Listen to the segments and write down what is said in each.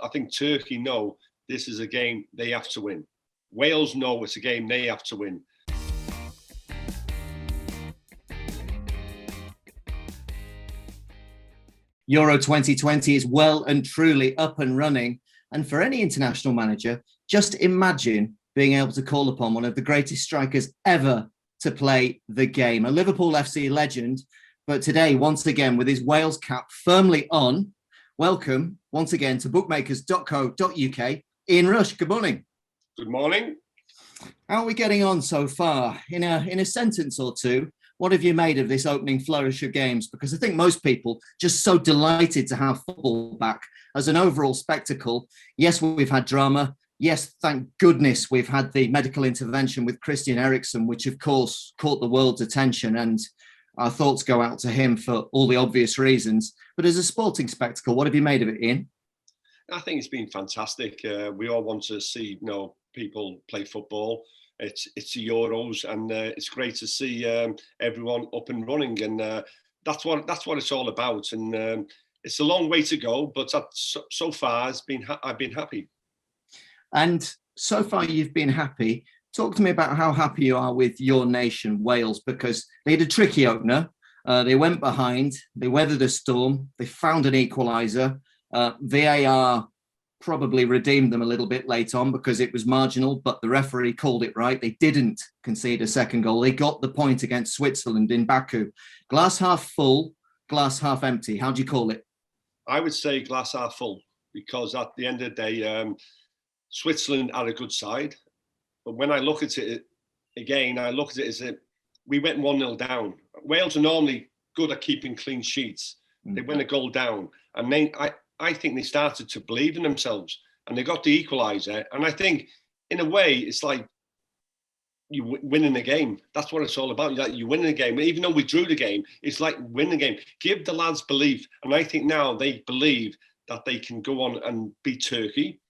I think Turkey know this is a game they have to win. Wales know it's a game they have to win. Euro 2020 is well and truly up and running. And for any international manager, just imagine being able to call upon one of the greatest strikers ever to play the game, a Liverpool FC legend. But today, once again, with his Wales cap firmly on, welcome once again to bookmakers.co.uk, Ian Rush. Good morning. Good morning. How are we getting on so far? In a sentence or two, what have you made of this opening flourish of games? Because I think most people just so delighted to have football back as an overall spectacle. Yes, we've had drama. Yes, thank goodness we've had the medical intervention with Christian Eriksen, which of course caught the world's attention, and our thoughts go out to him for all the obvious reasons. But as a sporting spectacle, what have you made of it, Ian? I think it's been fantastic. We all want to see, people play football. It's the Euros, and it's great to see everyone up and running, and that's what it's all about. And it's a long way to go, but so far I've been happy. And so far you've been happy. Talk to me about how happy you are with your nation, Wales, because they had a tricky opener. They went behind, they weathered a storm, they found an equaliser. VAR probably redeemed them a little bit late on because it was marginal, but the referee called it right. They didn't concede a second goal. They got the point against Switzerland in Baku. Glass half full, glass half empty. How do you call it? I would say glass half full, because at the end of the day, Switzerland are a good side. But when I look at it again, I look at it as that we went 1-0 down. Wales are normally good at keeping clean sheets. They went a goal down, and then I think they started to believe in themselves, and they got the equaliser. And I think, in a way, it's like you winning the game. That's what it's all about. Like you winning the game. Even though we drew the game, it's like winning the game. Give the lads belief. And I think now they believe that they can go on and beat Turkey.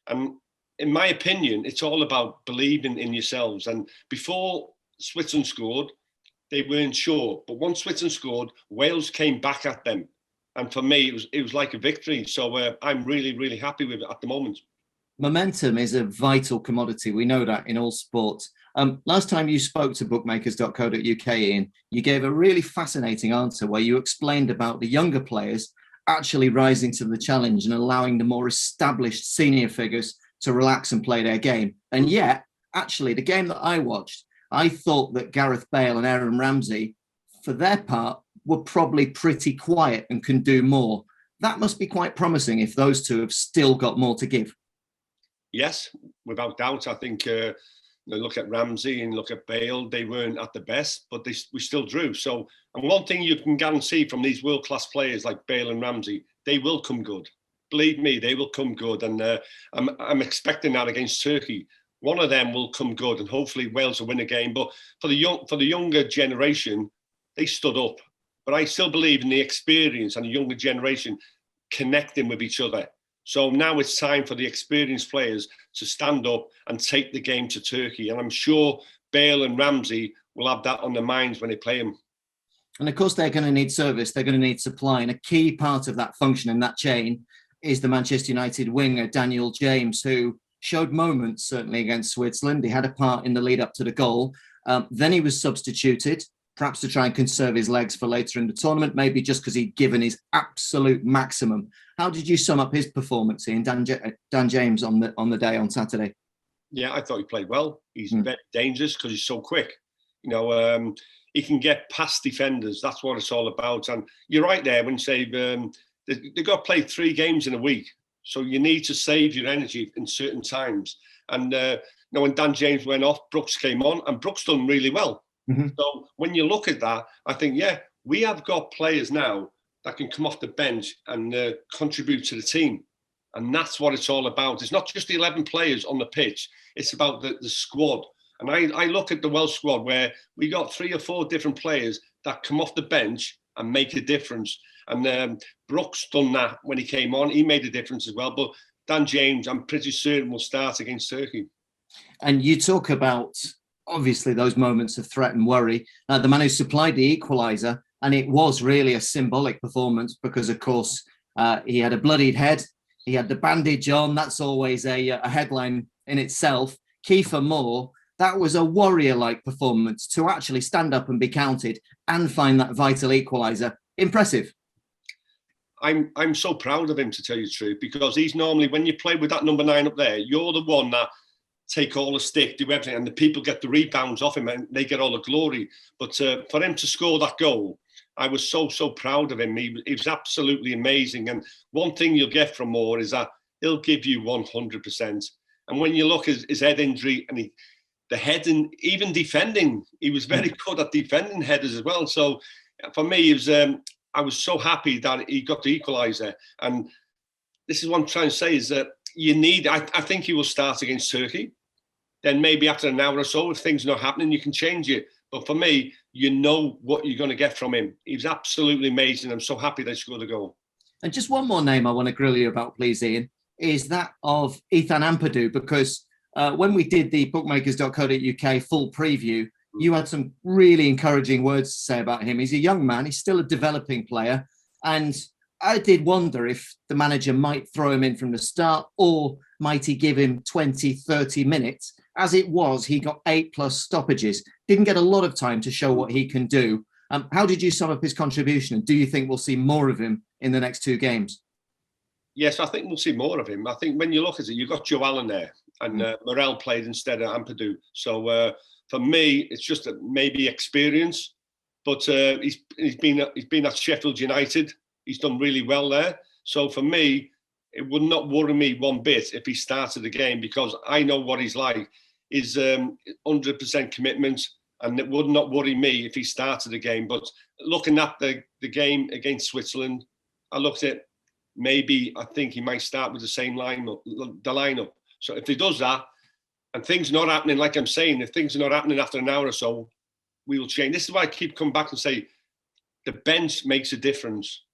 And in my opinion, it's all about believing in yourselves. And before Switzerland scored, they weren't sure. But once Switzerland scored, Wales came back at them. And for me, it was like a victory. So I'm really, really happy with it at the moment. Momentum is a vital commodity. We know that in all sports. Last time you spoke to bookmakers.co.uk, Ian, you gave a really fascinating answer where you explained about the younger players actually rising to the challenge and allowing the more established senior figures to relax and play their game. And yet, actually, the game that I watched, I thought that Gareth Bale and Aaron Ramsey, for their part, were probably pretty quiet and can do more. That must be quite promising if those two have still got more to give. Yes, without doubt. I think look at Ramsey and look at Bale. They weren't at the best, but we still drew. So, and one thing you can guarantee from these world-class players like Bale and Ramsey, they will come good. Believe me, they will come good. And I'm expecting that against Turkey. One of them will come good, and hopefully Wales will win a game. But for the younger generation, they stood up. But I still believe in the experience and the younger generation connecting with each other. So now it's time for the experienced players to stand up and take the game to Turkey. And I'm sure Bale and Ramsey will have that on their minds when they play them. And of course, they're going to need service. They're going to need supply. And a key part of that function and that chain is the Manchester United winger, Daniel James, who showed moments, certainly against Switzerland. He had a part in the lead up to the goal. Then he was substituted, perhaps to try and conserve his legs for later in the tournament, maybe just because he'd given his absolute maximum. How did you sum up his performance, Ian, Dan James, on the day on Saturday? Yeah, I thought he played well. He's very dangerous because he's so quick. He can get past defenders. That's what it's all about. And you're right there when you say they've got to play 3 games in a week. So you need to save your energy in certain times. And when Dan James went off, Brooks came on, and Brooks done really well. Mm-hmm. So when you look at that, I think, we have got players now that can come off the bench and contribute to the team. And that's what it's all about. It's not just the 11 players on the pitch. It's about the squad. And I look at the Welsh squad where we got 3 or 4 different players that come off the bench and make a difference. And Brooks done that when he came on. He made a difference as well. But Dan James, I'm pretty certain, will start against Turkey. And you talk about, obviously, those moments of threat and worry. The man who supplied the equaliser, and it was really a symbolic performance because, of course, he had a bloodied head. He had the bandage on. That's always a headline in itself. Kiefer Moore, that was a warrior-like performance to actually stand up and be counted and find that vital equaliser. Impressive. I'm so proud of him, to tell you the truth, because he's normally, when you play with that number 9 up there, you're the one that take all the stick, do everything, and the people get the rebounds off him and they get all the glory. But for him to score that goal, I was so proud of him. He was absolutely amazing. And one thing you'll get from Moore is that he'll give you 100%. And when you look at his head injury and the heading, even defending, he was very good at defending headers as well. So for me, it was, I was so happy that he got the equaliser. And this is what I'm trying to say is that you need, I think he will start against Turkey. Then maybe after an hour or so, if things are not happening, you can change it. But for me, you know what you're going to get from him. He was absolutely amazing. I'm so happy they scored a goal. And just one more name I want to grill you about, please, Ian, is that of Ethan Ampadu, because when we did the bookmakers.co.uk full preview, you had some really encouraging words to say about him. He's a young man. He's still a developing player. And I did wonder if the manager might throw him in from the start, or might he give him 20, 30 minutes? As it was, he got 8+ stoppages, didn't get a lot of time to show what he can do. How did you sum up his contribution? And do you think we'll see more of him in the next 2 games? Yes, I think we'll see more of him. I think when you look at it, you've got Joe Allen there, and Morel played instead of Ampadu. So for me, it's just maybe experience. But he's been at Sheffield United. He's done really well there. So for me, it would not worry me one bit if he started the game, because I know what he's like. Is 100% commitment, and it would not worry me if he started the game. But looking at the game against Switzerland, I looked at maybe I think he might start with the same lineup. So if he does that, and things not happening, like I'm saying, if things are not happening after an hour or so, we will change. This is why I keep coming back and say the bench makes a difference.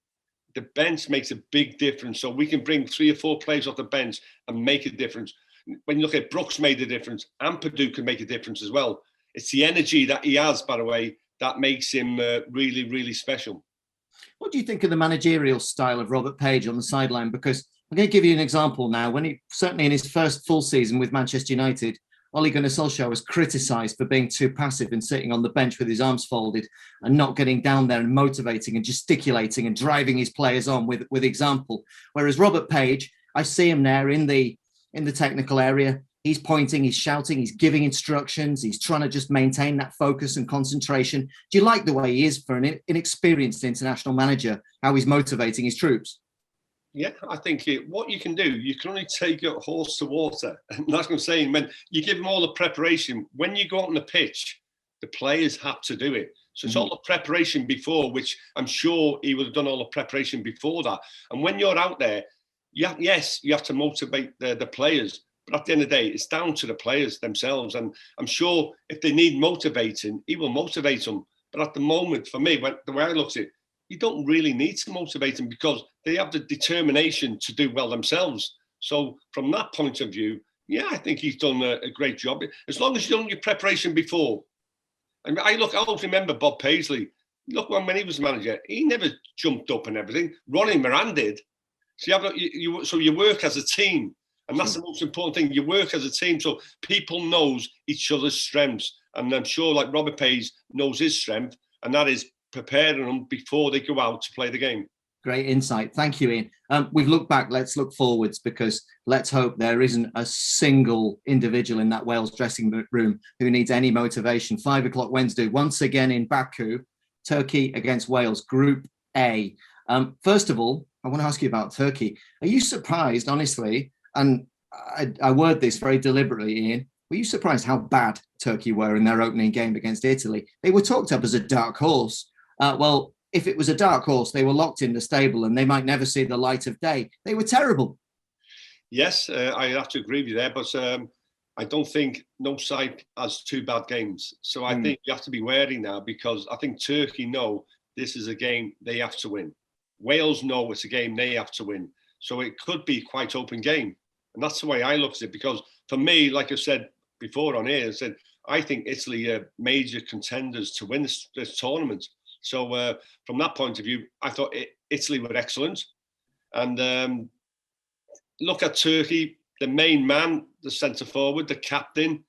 The bench makes a big difference. So we can bring 3 or 4 players off the bench and make a difference. When you look at Brooks made a difference, Ampadu can make a difference as well. It's the energy that he has, by the way, that makes him really, really special. What do you think of the managerial style of Robert Page on the sideline? Because I'm going to give you an example now. When he, certainly in his first full season with Manchester United, Ole Gunnar Solskjaer was criticised for being too passive and sitting on the bench with his arms folded and not getting down there and motivating and gesticulating and driving his players on with example. Whereas Robert Page, I see him there in the technical area. He's pointing, he's shouting, he's giving instructions. He's trying to just maintain that focus and concentration. Do you like the way he is for an inexperienced international manager, how he's motivating his troops? Yeah, I think what you can do, you can only take a horse to water. And that's what I'm saying. When you give them all the preparation, when you go out on the pitch, the players have to do it. So it's all the preparation before, which I'm sure he would have done all the preparation before that. And when you're out there, you have to motivate the players. But at the end of the day, it's down to the players themselves. And I'm sure if they need motivating, he will motivate them. But at the moment, for me, the way I look at it, you don't really need to motivate them because they have the determination to do well themselves. So from that point of view, yeah, I think he's done a great job. As long as you've done your preparation before. I mean, I always remember Bob Paisley. Look, when he was manager, he never jumped up and everything. Ronnie Moran did. So you work as a team. And that's the most important thing. You work as a team so people knows each other's strengths. And I'm sure like Robert Page knows his strength, and that is preparing them before they go out to play the game. Great insight. Thank you, Ian. We've looked back. Let's look forwards, because let's hope there isn't a single individual in that Wales dressing room who needs any motivation. 5 o'clock Wednesday, once again in Baku, Turkey against Wales, Group A. First of all, I want to ask you about Turkey. Are you surprised, honestly, and I word this very deliberately, Ian, were you surprised how bad Turkey were in their opening game against Italy? They were talked up as a dark horse. Well, if it was a dark horse, they were locked in the stable and they might never see the light of day. They were terrible. Yes, I have to agree with you there, but I don't think no side has 2 bad games. So I think you have to be wary now, because I think Turkey know this is a game they have to win. Wales know it's a game they have to win. So it could be quite open game. And that's the way I look at it, because for me, like I said before on here, I think Italy are major contenders to win this tournament. So from that point of view, I thought Italy were excellent. And look at Turkey, the main man, the centre forward, the captain,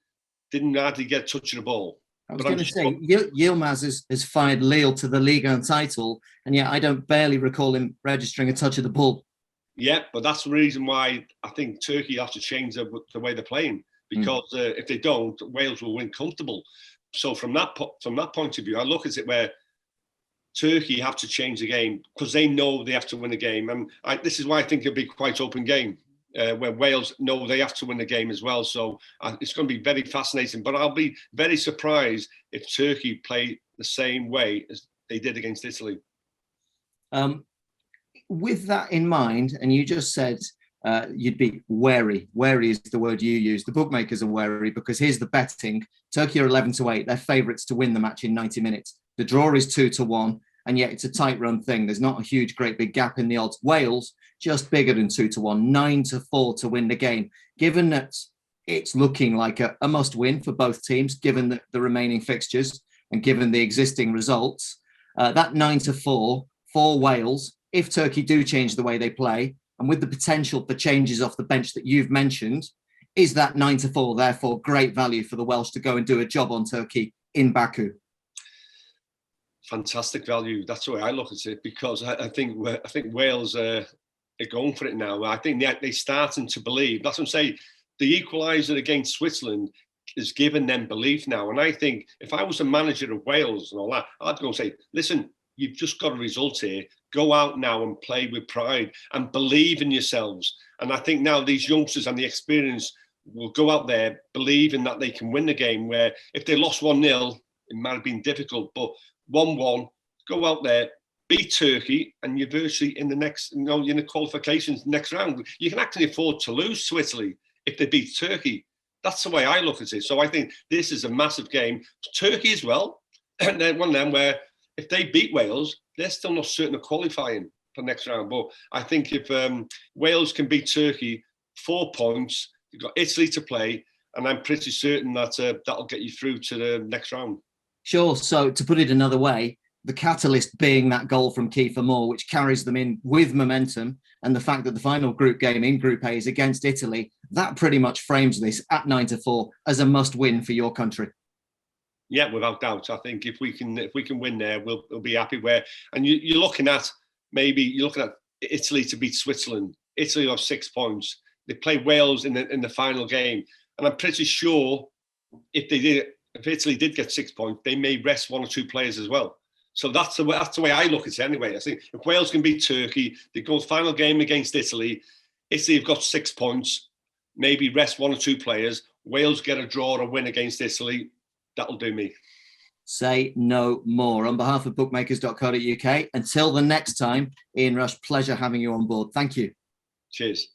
didn't hardly get a touch of the ball. I was going to say, Yilmaz has fired Lille to the Ligue 1 title, and yet I don't barely recall him registering a touch of the ball. Yeah, but that's the reason why I think Turkey have to change the way they're playing, because if they don't, Wales will win comfortable. So from that point of view, I look at it where Turkey have to change the game because they know they have to win the game. And this is why I think it'll be quite open game, where Wales know they have to win the game as well. So it's going to be very fascinating. But I'll be very surprised if Turkey play the same way as they did against Italy. With that in mind, and you just said you'd be wary. Wary is the word you use. The bookmakers are wary because here's the betting. Turkey are 11-8. They're favourites to win the match in 90 minutes. The draw is 2-1, and yet it's a tight run thing. There's not a huge, great big gap in the odds. Wales, just bigger than 2-1, 9-4 to win the game. Given that it's looking like a must win for both teams, given the remaining fixtures and given the existing results, that 9-4 for Wales, if Turkey do change the way they play, and with the potential for changes off the bench that you've mentioned, is that 9-4 therefore great value for the Welsh to go and do a job on Turkey in Baku? Fantastic value. That's the way I look at it, because I think Wales are going for it now. I think they're starting to believe. That's what I'm saying. The equaliser against Switzerland has given them belief now. And I think if I was a manager of Wales and all that, I'd go and say, listen, you've just got a result here. Go out now and play with pride and believe in yourselves. And I think now these youngsters and the experience will go out there believing that they can win the game, where if they lost 1-0, it might have been difficult, but 1-1, go out there, beat Turkey, and you're virtually in the next, in the qualifications next round. You can actually afford to lose to Italy if they beat Turkey. That's the way I look at it. So I think this is a massive game. Turkey as well, and then one of them where if they beat Wales, they're still not certain of qualifying for next round. But I think if Wales can beat Turkey, 4 points, you've got Italy to play, and I'm pretty certain that that'll get you through to the next round. Sure. So to put it another way, the catalyst being that goal from Kiefer Moore, which carries them in with momentum, and the fact that the final group game in Group A is against Italy, that pretty much frames this at 9-4 as a must-win for your country. Yeah, without doubt. I think if we can win there, we'll be happy. And you're looking at Italy to beat Switzerland. Italy have 6 points. They play Wales in the final game, and I'm pretty sure if Italy did get 6 points, they may rest 1 or 2 players as well. So that's the way I look at it anyway. I think if Wales can beat Turkey, they go final game against Italy. Italy have got 6 points, maybe rest 1 or 2 players. Wales get a draw or a win against Italy. That'll do me. Say no more. On behalf of bookmakers.co.uk, until the next time, Ian Rush, pleasure having you on board. Thank you. Cheers.